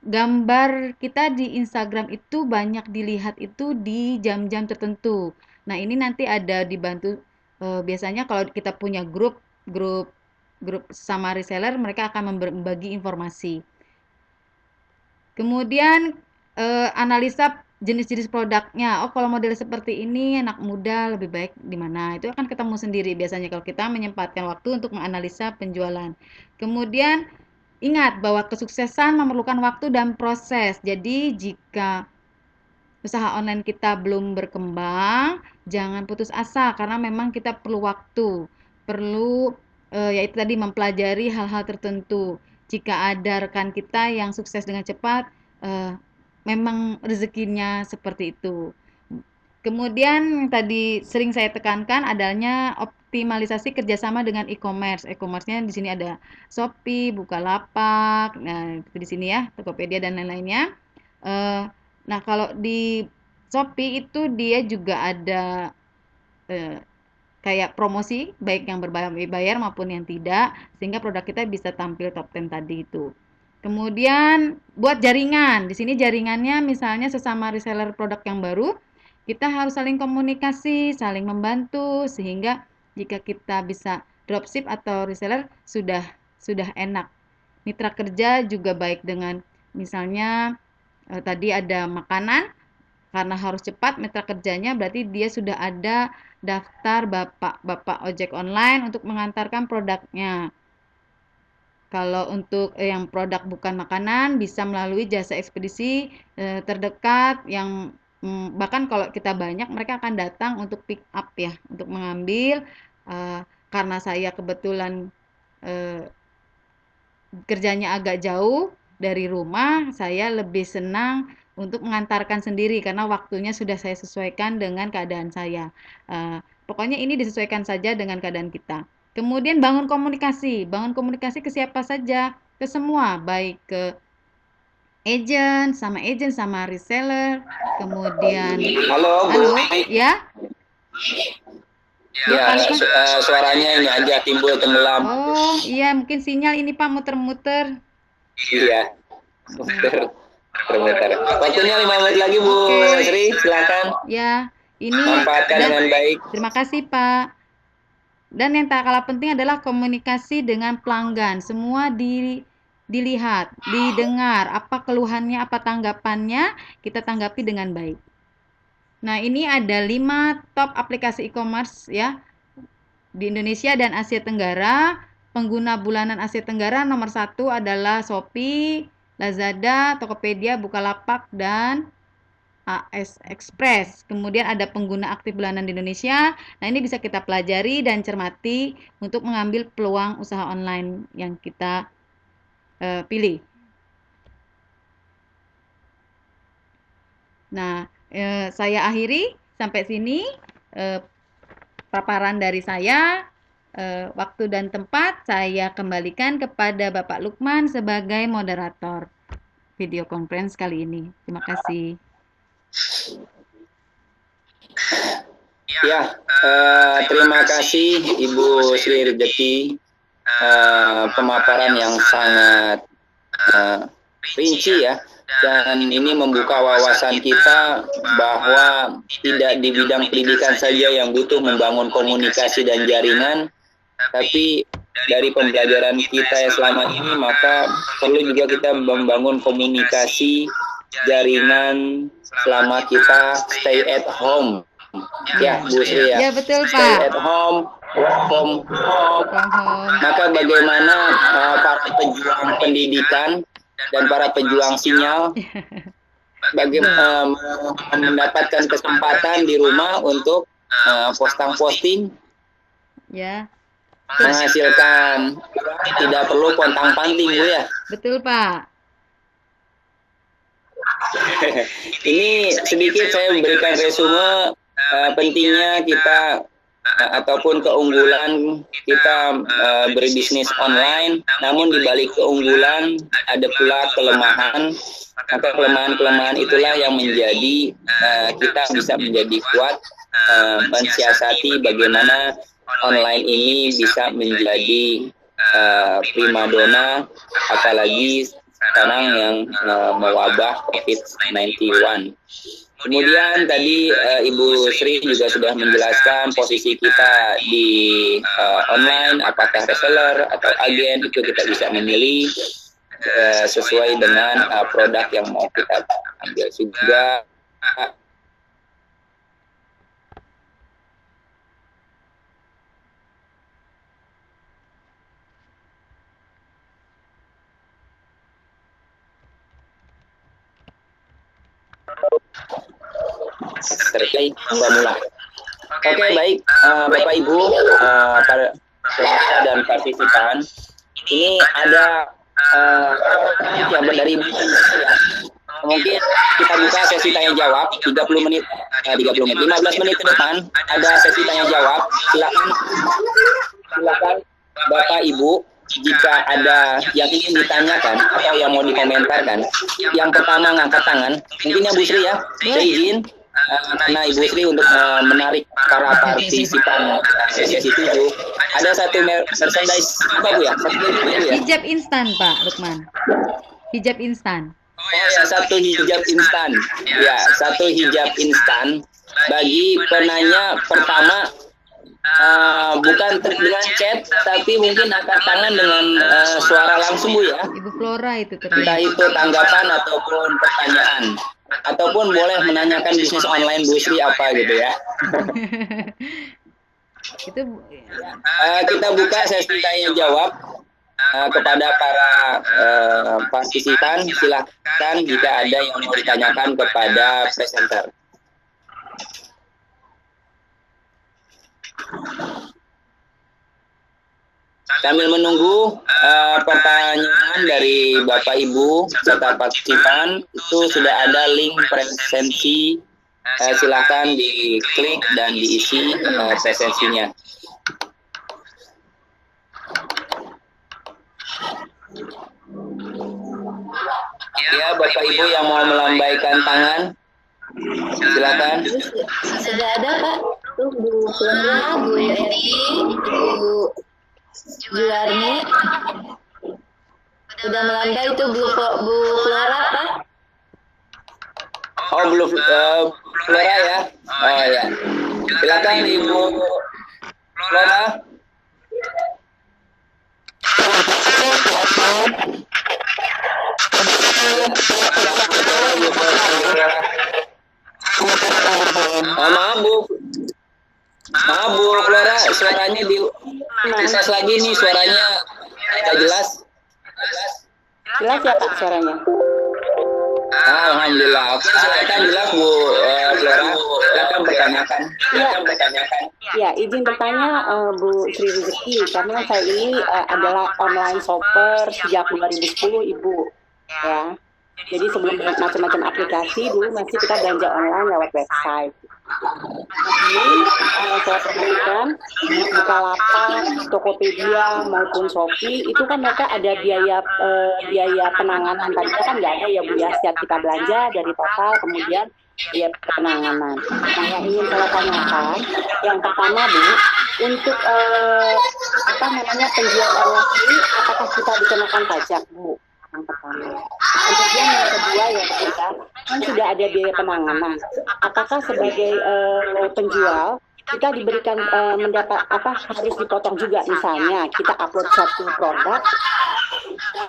gambar kita di Instagram itu banyak dilihat itu di jam-jam tertentu. Nah, ini nanti ada dibantu biasanya kalau kita punya grup sama reseller, mereka akan membagi informasi. Kemudian analisa jenis-jenis produknya. Oh, kalau model seperti ini anak muda lebih baik di mana? Itu akan ketemu sendiri biasanya kalau kita menyempatkan waktu untuk menganalisa penjualan. Kemudian ingat bahwa kesuksesan memerlukan waktu dan proses. Jadi jika usaha online kita belum berkembang, jangan putus asa karena memang kita perlu waktu, perlu yaitu tadi mempelajari hal-hal tertentu. Jika ada rekan kita yang sukses dengan cepat, memang rezekinya seperti itu. Kemudian tadi sering saya tekankan adanya optimalisasi kerjasama dengan e-commerce. E-commerce-nya di sini ada Shopee, Bukalapak, nah di sini ya Tokopedia dan lain-lainnya. Nah kalau di Shopee itu dia juga ada kayak promosi baik yang berbayar maupun yang tidak, sehingga produk kita bisa tampil top 10 tadi itu. Kemudian buat jaringan, di sini jaringannya misalnya sesama reseller produk yang baru, kita harus saling komunikasi, saling membantu, sehingga jika kita bisa dropship atau reseller sudah enak. Mitra kerja juga baik dengan misalnya tadi ada makanan, karena harus cepat mitra kerjanya berarti dia sudah ada daftar bapak ojek online untuk mengantarkan produknya. Kalau untuk yang produk bukan makanan bisa melalui jasa ekspedisi terdekat yang bahkan kalau kita banyak mereka akan datang untuk pick up ya, untuk mengambil. Karena saya kebetulan kerjanya agak jauh dari rumah, saya lebih senang untuk mengantarkan sendiri karena waktunya sudah saya sesuaikan dengan keadaan saya. Pokoknya ini disesuaikan saja dengan keadaan kita. Kemudian bangun komunikasi ke siapa saja, ke semua, baik ke agent sama reseller. Kemudian Halo, Bu. Ya? Ya, suaranya ini aja timbul tenggelam. Oh, iya mungkin sinyal ini Pak muter-muter. Iya. Muter. Waktunya 5 menit lagi Bu Sri, silakan. Ya, ini manfaatkan dengan baik. Terima kasih Pak. Dan yang tak kalah penting adalah komunikasi dengan pelanggan. Semua dilihat, didengar, apa keluhannya, apa tanggapannya, kita tanggapi dengan baik. Nah, ini ada 5 top aplikasi e-commerce ya di Indonesia dan Asia Tenggara. Pengguna bulanan Asia Tenggara nomor 1 adalah Shopee, Lazada, Tokopedia, Bukalapak, dan AS Express. Kemudian ada pengguna aktif bulanan di Indonesia. Nah, ini bisa kita pelajari dan cermati untuk mengambil peluang usaha online yang kita pilih. Nah, saya akhiri sampai sini paparan dari saya. Waktu dan tempat saya kembalikan kepada Bapak Lukman sebagai moderator video conference kali ini. Terima kasih. Ya, terima kasih Ibu Sri Rezeki, pemaparan yang sangat rinci ya, dan ini membuka wawasan kita bahwa tidak di bidang pendidikan saja yang butuh membangun komunikasi dan jaringan, tapi dari pembelajaran kita yang selama ini maka perlu juga kita membangun komunikasi jaringan selama kita stay at home. Ya, Bu Sri ya. Ya, betul, Pak. Stay at home work from home, From home. maka bagaimana para pejuang pendidikan dan para pejuang sinyal bagaimana mendapatkan kesempatan di rumah untuk posting Ya, menghasilkan tidak perlu pontang-panting Bu ya. betul Pak. Ini sedikit saya memberikan resume pentingnya kita ataupun keunggulan kita berbisnis online. Namun di balik keunggulan ada pula kelemahan. Maka kelemahan-kelemahan itulah yang menjadi kita bisa menjadi kuat mensiasati bagaimana online ini bisa menjadi primadona, apalagi sekarang yang mewabah COVID-19. Kemudian tadi Ibu Sri juga sudah menjelaskan posisi kita di online, apakah reseller atau agen, itu kita bisa memilih sesuai dengan produk yang mau kita ambil juga. Terkait pemula. Oke, baik Bapak Ibu, para peserta dan partisipan, ini ada yang dari Ibu. Mungkin kita buka sesi tanya jawab 15 menit, 15 menit ke depan ada sesi tanya jawab. Silakan Bapak Ibu, jika ada yang ingin ditanyakan atau yang mau dikomentarkan. Yang pertama ngangkat tangan, mungkin ya Bu Sri ya, saya izin karena Ibu Sri untuk menarik para partisipan sesi 7. Ada satu merchandise apa Bu ya? Hijab instan Pak Lukman. Hijab instan. Oh ya, satu hijab instan. Ya, satu hijab instan bagi penanya pertama. Bukan dengan chat, tapi mungkin angkat tangan dengan suara langsung Bu ya. Ibu Flora itu Entah itu tanggapan ataupun pertanyaan, ataupun boleh menanyakan bisnis online Bu Sri apa gitu ya. Itu Kita buka sesi tanya jawab kepada para partisipan. Silakan jika ada yang mau ditanyakan kepada presenter. Sambil menunggu pertanyaan dari Bapak Ibu serta partisipan, itu sudah ada link presensi. Silakan diklik dan diisi presensinya. Ya, Bapak Ibu yang mau melambaikan tangan, silakan. Sudah ada Pak, tuh Bu Flora, Bu Eri, Bu Juwarni. Sudah melandai itu Bu Flora Pak. Oh, belum Flora ya. Oh ya. Silakan Ibu Flora. Maaf Bu Flora, suaranya dites lagi nih, suaranya tidak jelas. Jelas ya Pak suaranya? Alhamdulillah. Oke, silakan jelas Bu Flora. Silakan bertanyakan. Ya, izin bertanya Bu Sri Rezeki, karena saya ini adalah online shopper sejak 2010 Ibu. Ya, jadi sebelum macam-macam aplikasi dulu masih kita belanja online lewat website. Ini saya perhatikan Bukalapak, Tokopedia maupun Shopee itu kan mereka ada biaya penanganan, tadinya kan nggak ada ya Bu ya, setiap kita belanja dari total kemudian biaya penanganan. Nah, yang ingin saya tanyakan, yang pertama Bu, untuk penjual online ini apakah kita dikenakan pajak Bu? Yang pertama. Kemudian yang kedua ya kita kan sudah ada biaya penanganan. Apakah sebagai penjual kita diberikan mendapat harus dipotong juga, misalnya kita upload satu produk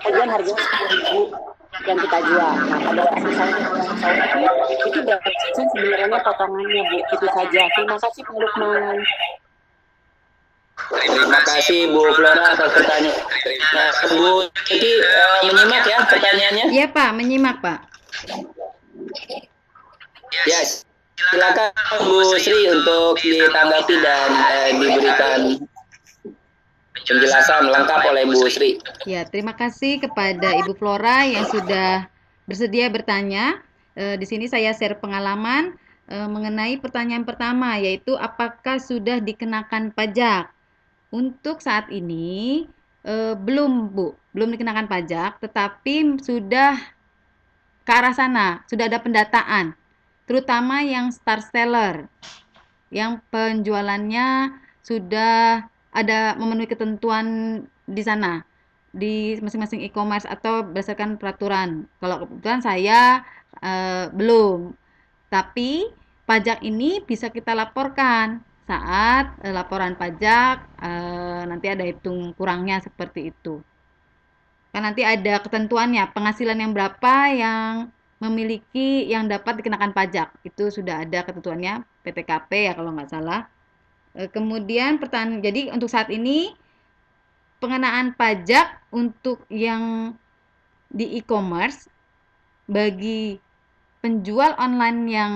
kemudian harganya 10.000 yang kita jual. Nah, pada misalnya itu berapa persen sebenarnya potongannya Bu? Itu saja. Terima kasih Pak Lukman. Terima kasih Bu Flora atas pertanyaan. Nah, Bu Jeki menyimak ya pertanyaannya. Iya Pak, menyimak Pak. Ya, silakan Bu Sri untuk ditanggapi dan diberikan penjelasan lengkap oleh Bu Sri. Ya, terima kasih kepada Ibu Flora yang sudah bersedia bertanya. Di sini saya share pengalaman mengenai pertanyaan pertama, yaitu apakah sudah dikenakan pajak. Untuk saat ini belum Bu, belum dikenakan pajak, tetapi sudah ke arah sana, sudah ada pendataan, terutama yang star seller, yang penjualannya sudah ada memenuhi ketentuan di sana, di masing-masing e-commerce atau berdasarkan peraturan. Kalau kebetulan saya belum, tapi pajak ini bisa kita laporkan saat laporan pajak nanti ada hitung kurangnya seperti itu. Kan nanti ada ketentuannya, penghasilan yang berapa yang memiliki yang dapat dikenakan pajak. Itu sudah ada ketentuannya PTKP ya kalau nggak salah. Kemudian pertanyaan, jadi untuk saat ini pengenaan pajak untuk yang di e-commerce bagi penjual online yang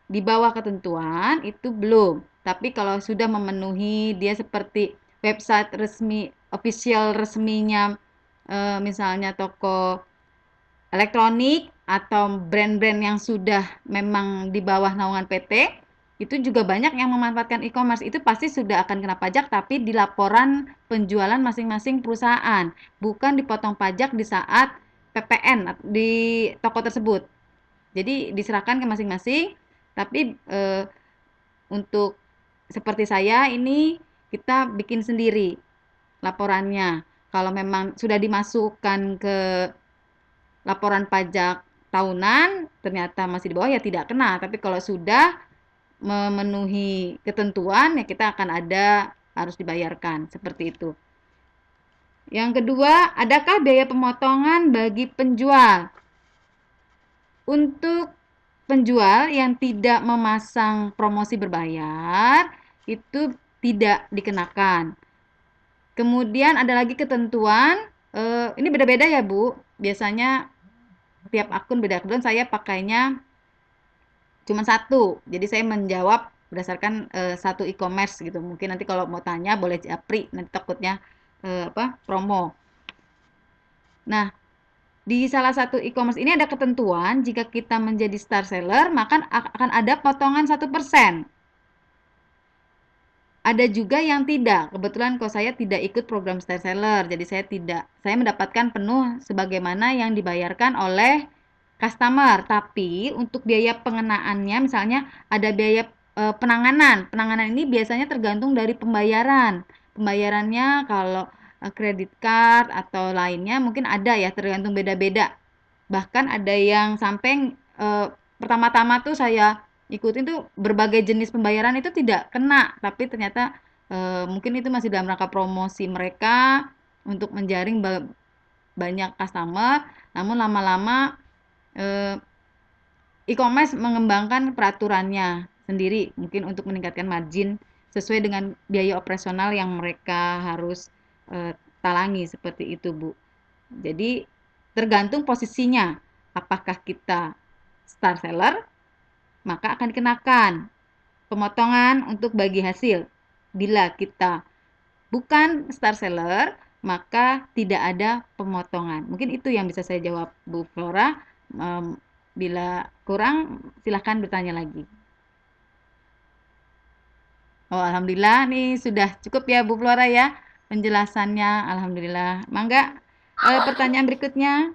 di bawah ketentuan itu belum. Tapi kalau sudah memenuhi dia seperti website resmi, official resminya misalnya toko elektronik atau brand-brand yang sudah memang di bawah naungan PT, itu juga banyak yang memanfaatkan e-commerce. Itu pasti sudah akan kena pajak, tapi di laporan penjualan masing-masing perusahaan, bukan dipotong pajak di saat PPN di toko tersebut. Jadi diserahkan ke masing-masing, tapi untuk seperti saya ini kita bikin sendiri laporannya. Kalau memang sudah dimasukkan ke laporan pajak tahunan ternyata masih di bawah ya tidak kena, tapi kalau sudah memenuhi ketentuan ya kita akan ada harus dibayarkan seperti itu. Yang kedua, adakah biaya pemotongan bagi penjual? Untuk penjual yang tidak memasang promosi berbayar itu tidak dikenakan. Kemudian ada lagi ketentuan, ini beda-beda ya Bu, biasanya tiap akun beda. Kebetulan saya pakainya cuma satu, jadi saya menjawab berdasarkan satu e-commerce gitu. Mungkin nanti kalau mau tanya boleh japri, nanti takutnya promo. Nah, di salah satu e-commerce ini ada ketentuan jika kita menjadi star seller maka akan ada potongan 1%. Ada juga yang tidak. Kebetulan kalau saya tidak ikut program star seller, jadi saya mendapatkan penuh sebagaimana yang dibayarkan oleh customer. Tapi untuk biaya pengenaannya misalnya ada biaya penanganan. Penanganan ini biasanya tergantung dari pembayaran. Pembayarannya kalau kredit card atau lainnya mungkin ada ya, tergantung beda-beda. Bahkan ada yang sampai pertama-tama tuh saya ikutin tuh berbagai jenis pembayaran itu tidak kena, tapi ternyata mungkin itu masih dalam rangka promosi mereka untuk menjaring banyak customer. Namun lama-lama e-commerce mengembangkan peraturannya sendiri mungkin untuk meningkatkan margin sesuai dengan biaya operasional yang mereka harus talangi seperti itu Bu. Jadi tergantung posisinya, apakah kita star seller maka akan dikenakan pemotongan untuk bagi hasil. Bila kita bukan star seller, maka tidak ada pemotongan. Mungkin itu yang bisa saya jawab Bu Flora. Bila kurang, silahkan bertanya lagi. Oh, alhamdulillah nih sudah cukup ya Bu Flora ya penjelasannya. Alhamdulillah. Mangga pertanyaan berikutnya,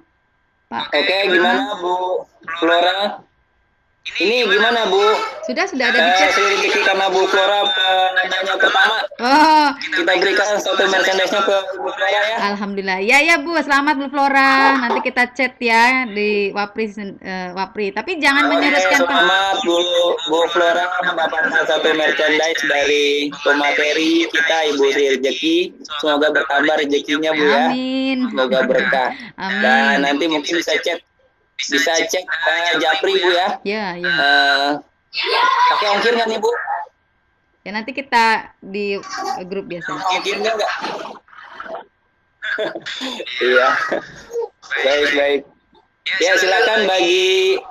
Pak. Oke, gimana Bu Flora? Ini gimana Bu? Sudah ada di chat. Sedikit karena Bu Flora penanya pertama. Oh, kita berikan satu merchandise-nya ke Bu Flora ya. Alhamdulillah. Ya Bu, selamat Bu Flora. Nanti kita chat ya di Wapri. Tapi jangan menyurutkan Pak. Selamat Bu Flora mendapatkan satu merchandise dari pemateri kita Ibu Sri Rezeki. Semoga bertambah rezekinya Bu ya. Amin. Semoga berkah. Amin. Dan nanti mungkin bisa cek Japri Bu ya. Ya. Pakai ongkir nggak nih Bu? Ya nanti kita di grup biasa. Mungkin enggak? Iya. Baik. Ya, silakan bagi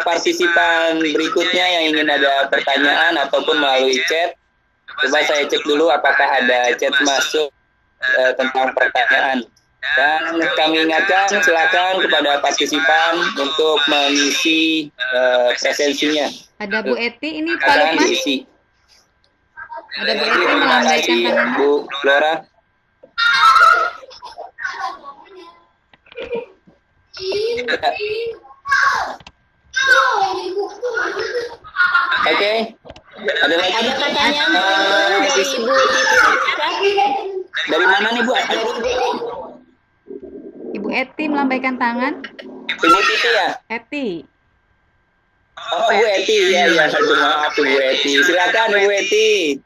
partisipan berikutnya yang ingin ada pertanyaan ataupun melalui chat. Coba saya cek dulu apakah ada chat masuk tentang pertanyaan. Dan kami ingatkan, silakan kepada partisipan untuk mengisi presensinya. Ada Bu Eti, ini Pak Akan Lukman. diisi. Ada Bu Eti Terima melambaikan kasih, tangannya. Bu Flora. Oke, ada lagi? Ada pertanyaan dari Ibu Titi. Dari mana nih Bu? Ibu Eti melambaikan tangan. Ibu Titi ya? Eti. Oh, Bu Eti, ya. Maaf Bu Eti. Silakan Bu Eti.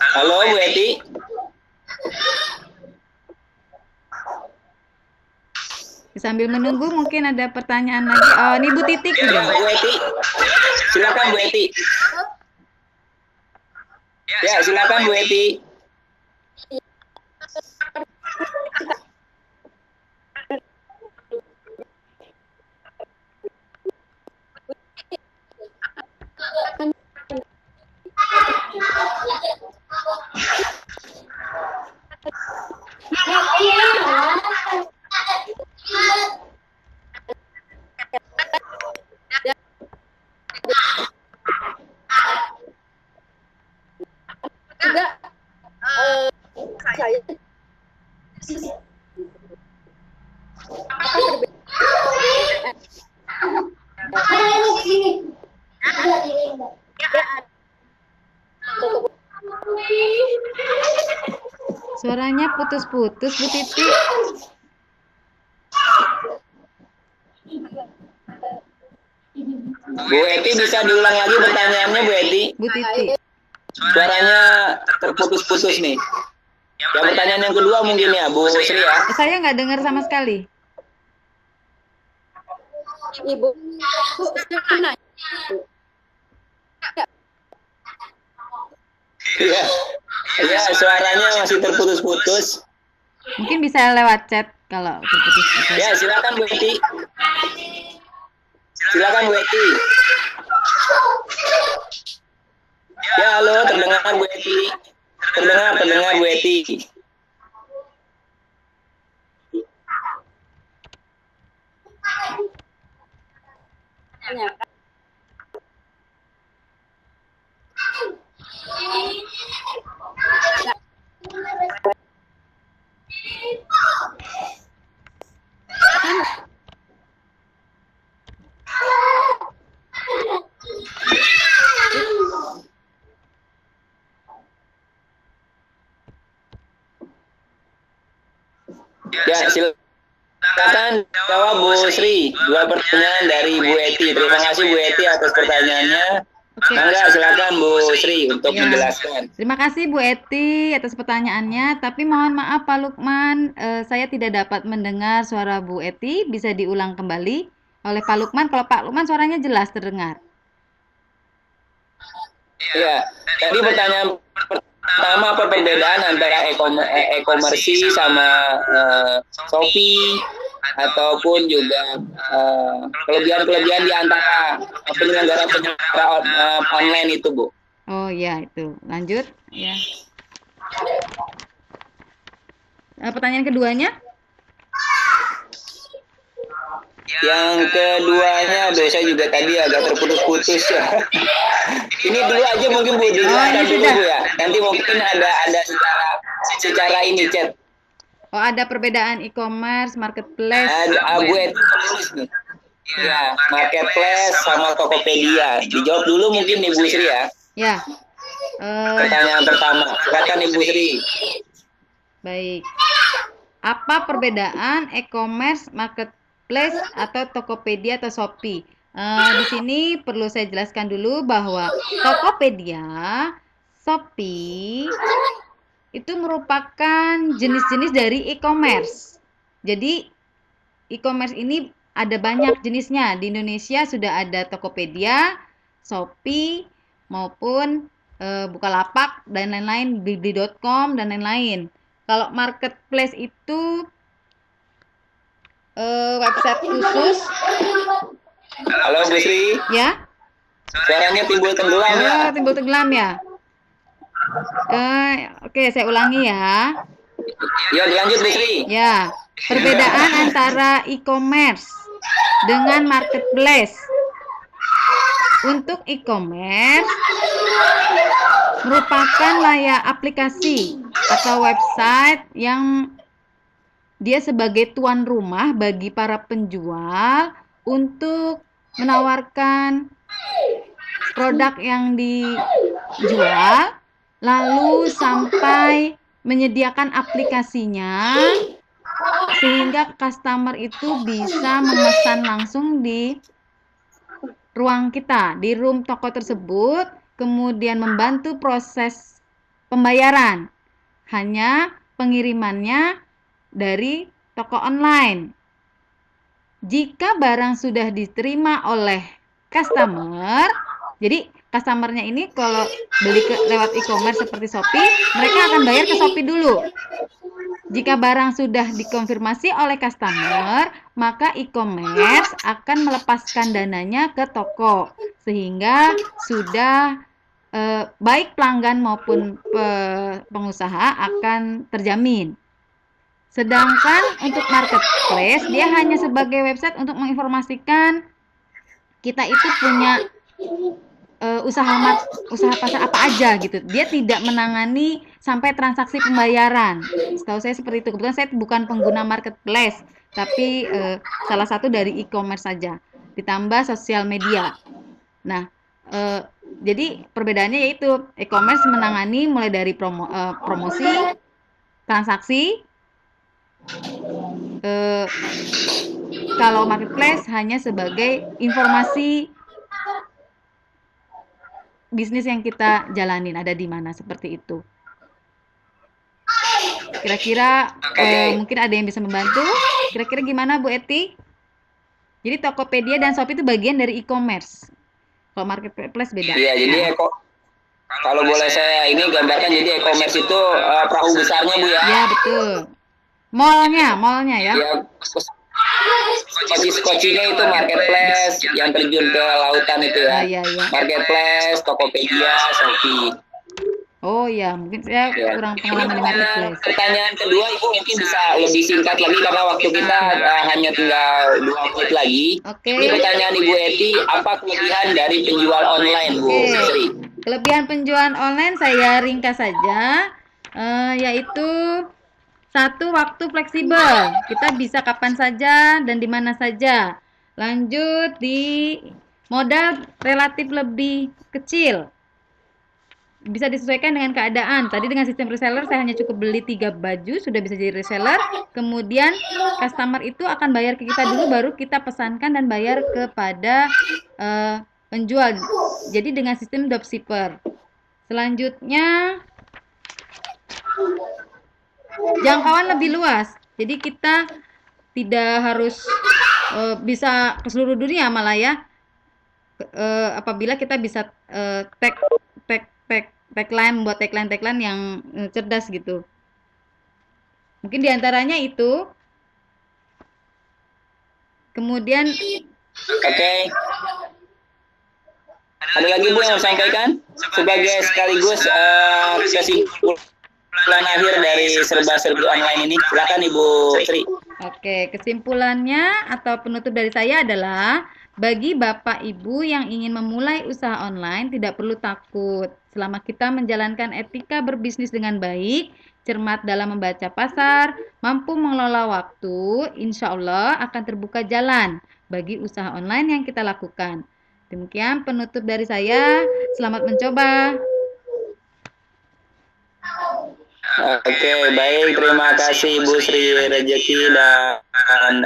Halo Bu Eti. Sambil menunggu mungkin ada pertanyaan lagi. Oh, ini Bu Titik Ya, juga. Bu Eti. Silakan Bu Eti. Ya, silakan Bu Eti. Juga saya Suaranya putus-putus Bu Titik. Bu Eti bisa diulang lagi pertanyaannya Bu Eti. Bu Titik. Suaranya terputus-putus nih. Yang pertanyaan yang kedua mungkin ya Bu Sri ya. Saya nggak dengar sama sekali. Ibu nanya. Iya. Iya, suaranya masih terputus-putus. Mungkin bisa lewat chat kalau terputus-putus. Ya, silakan Bu Eti. Silakan Bu Eti. Ya, halo, terdengar Bu Eti. Terdengar Bu Eti. Ya, silakan jawab Bu Sri. Dua pertanyaan dari Bu Eti. Terima kasih Bu Eti atas pertanyaannya. Oke. Mangga silakan Bu Sri untuk Ya. menjelaskan. Terima kasih Bu Eti atas pertanyaannya. Tapi mohon maaf Pak Lukman, saya tidak dapat mendengar suara Bu Eti. Bisa diulang kembali oleh Pak Lukman. Kalau Pak Lukman suaranya jelas terdengar. Ya, tadi pertanyaan pertama apa perbedaan antara e-commerce sama Shopee ataupun juga kelebihan-kelebihan di antara penyelenggara online itu, Bu. Oh ya itu. Lanjut ya. Pertanyaan keduanya? Yang keduanya, aduh saya juga tadi agak terputus-putus ya. Ini dulu aja mungkin Bu, dijelaskan dulu sudah. Bu ya. Nanti mungkin ada secara ini chat. Oh ada perbedaan e-commerce, marketplace. Ada Bu Eti tulis nih. Ya, marketplace sama Tokopedia. Dijawab dulu mungkin Ibu Sri ya. Ya. Pertanyaan pertama, silakan Ibu Sri. Baik. Apa perbedaan e-commerce, marketplace atau Tokopedia atau Shopee? Di sini perlu saya jelaskan dulu bahwa Tokopedia, Shopee itu merupakan jenis-jenis dari e-commerce. Jadi e-commerce ini ada banyak jenisnya. Di Indonesia sudah ada Tokopedia, Shopee, maupun Bukalapak dan lain-lain, Blibli.com dan lain-lain. Kalau marketplace itu website khusus. Halo Bu Sri. Ya. Suaranya timbul tenggelam ya. Timbul tenggelam ya. Oke, saya ulangi ya. Ya, dilanjut Bu Sri. Ya, perbedaan antara e-commerce dengan marketplace. Untuk e-commerce merupakan layak aplikasi atau website yang dia sebagai tuan rumah bagi para penjual untuk menawarkan produk yang dijual, lalu sampai menyediakan aplikasinya sehingga customer itu bisa memesan langsung di ruang kita, di room toko tersebut, kemudian membantu proses pembayaran. Hanya pengirimannya dari toko online. Jika barang sudah diterima oleh customer, jadi customernya ini kalau beli lewat e-commerce seperti Shopee, mereka akan bayar ke Shopee dulu. Jika barang sudah dikonfirmasi oleh customer, maka e-commerce akan melepaskan dananya ke toko, sehingga sudah baik pelanggan maupun pengusaha akan terjamin. Sedangkan untuk marketplace, dia hanya sebagai website untuk menginformasikan kita itu punya usaha pasar apa aja gitu. Dia tidak menangani sampai transaksi pembayaran. Setahu saya seperti itu. Kebetulan saya bukan pengguna marketplace, tapi salah satu dari e-commerce saja. Ditambah sosial media. Nah, jadi perbedaannya yaitu e-commerce menangani mulai dari promosi, transaksi. Kalau marketplace hanya sebagai informasi bisnis yang kita jalanin ada di mana, seperti itu. Kira-kira mungkin ada yang bisa membantu. Kira-kira gimana Bu Eti? Jadi Tokopedia dan Shopee itu bagian dari e-commerce. Kalau marketplace beda. Iya, jadi kalau boleh saya ini gambarkan, jadi e-commerce itu perahu besarnya Bu ya. Iya, betul. Mallnya ya. Ya, skoci-skocinya itu marketplace yang terjun ke lautan itu ya. Iya. Marketplace, Tokopedia, Shopee. Oh ya, mungkin saya kurang pengalaman di marketplace. Pertanyaan kedua Ibu mungkin bisa lebih singkat lagi karena waktu kita hanya tinggal 2 menit lagi. Oke. Ini pertanyaan Ibu Eti, apa kelebihan dari penjual online Bu Sri? Kelebihan penjualan online saya ringkas saja, yaitu 1, waktu fleksibel. Kita bisa kapan saja dan di mana saja. Lanjut, di modal relatif lebih kecil. Bisa disesuaikan dengan keadaan. Tadi dengan sistem reseller saya hanya cukup beli 3 baju sudah bisa jadi reseller. Kemudian customer itu akan bayar ke kita dulu, baru kita pesankan dan bayar kepada penjual. Jadi dengan sistem dropshipper. Selanjutnya jangkauan lebih luas. Jadi kita tidak harus bisa ke seluruh dunia malah ya. Apabila kita bisa membuat tagline yang cerdas gitu. Mungkin diantaranya itu. Kemudian Oke. Ada lagi Bu yang mau sampaikan sebagai sekaligus kesimpulan akhir dari serba-serbi online ini? Silakan Ibu Sri. Oke, kesimpulannya atau penutup dari saya adalah bagi Bapak Ibu yang ingin memulai usaha online tidak perlu takut. Selama kita menjalankan etika berbisnis dengan baik, cermat dalam membaca pasar, mampu mengelola waktu, insya Allah akan terbuka jalan bagi usaha online yang kita lakukan. Demikian penutup dari saya. Selamat mencoba. Oke, baik. Terima kasih Ibu Sri Rejeki dan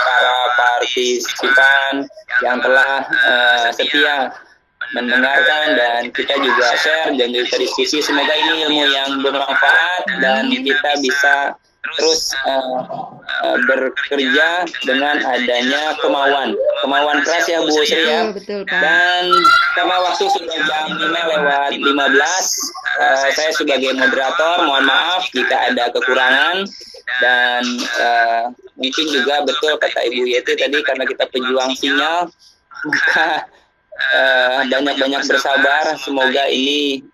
para partisipan yang telah setia mendengarkan, dan kita juga share dan juga diskusi. Semoga ini ilmu yang bermanfaat dan kita bisa terus bekerja dengan adanya kemauan keras ya Bu Sri ya. Betul, Pak. Dan karena waktu sudah jam 5:15, saya sebagai moderator mohon maaf jika ada kekurangan, dan mungkin juga betul kata Ibu Yeti tadi, karena kita pejuang sinyal, maka banyak-banyak bersabar. Semoga ini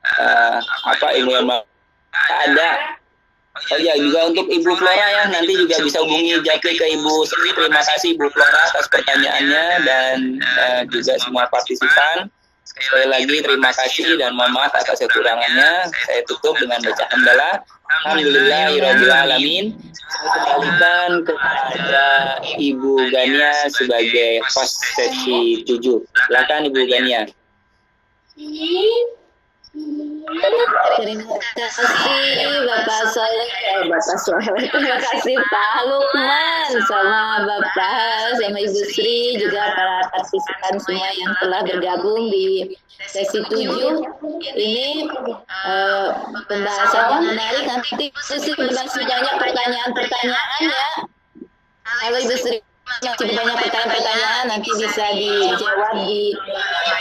ilmu yang ada. Oh ya, juga untuk Ibu Flora ya, nanti juga bisa hubungi Japri ke Ibu Sri. Terima kasih Ibu Flora atas pertanyaannya, dan juga semua partisipan. Sekali lagi terima kasih dan mohon maaf atas kekurangannya. Saya tutup dengan baca hamdalah. Alhamdulillahirabbil alamin. Saya kembalikan kepada Ibu Gania sebagai host sesi 7. Silakan Ibu Gania. Terima kasih Bapak Soleh, terima kasih Pak Lukman, sama Bapak, sama Ibu Sri, juga para partisipan semua yang telah bergabung di sesi 7. Ini pembahasan yang menarik. Nanti Ibu Sri masih banyak pertanyaan-pertanyaan ya. Kalau Ibu Sri masih banyak pertanyaan-pertanyaan, nanti bisa dijawab di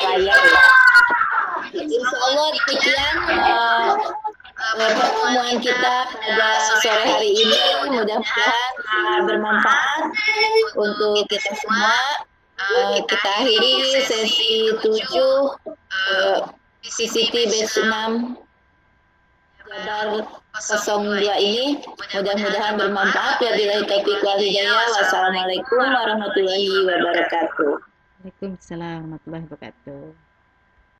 layar ya. Insya Allah demikian pertemuan kita pada sore hari ini, mudah-mudahan bermanfaat untuk kita semua. Kita akhiri sesi 7 CCT batch 6 Jabar 02 ini, mudah-mudahan bermanfaat. Wabillahi taufiq wal hidayah. Wassalamualaikum warahmatullahi wabarakatuh. Waalaikumsalam warahmatullahi wabarakatuh.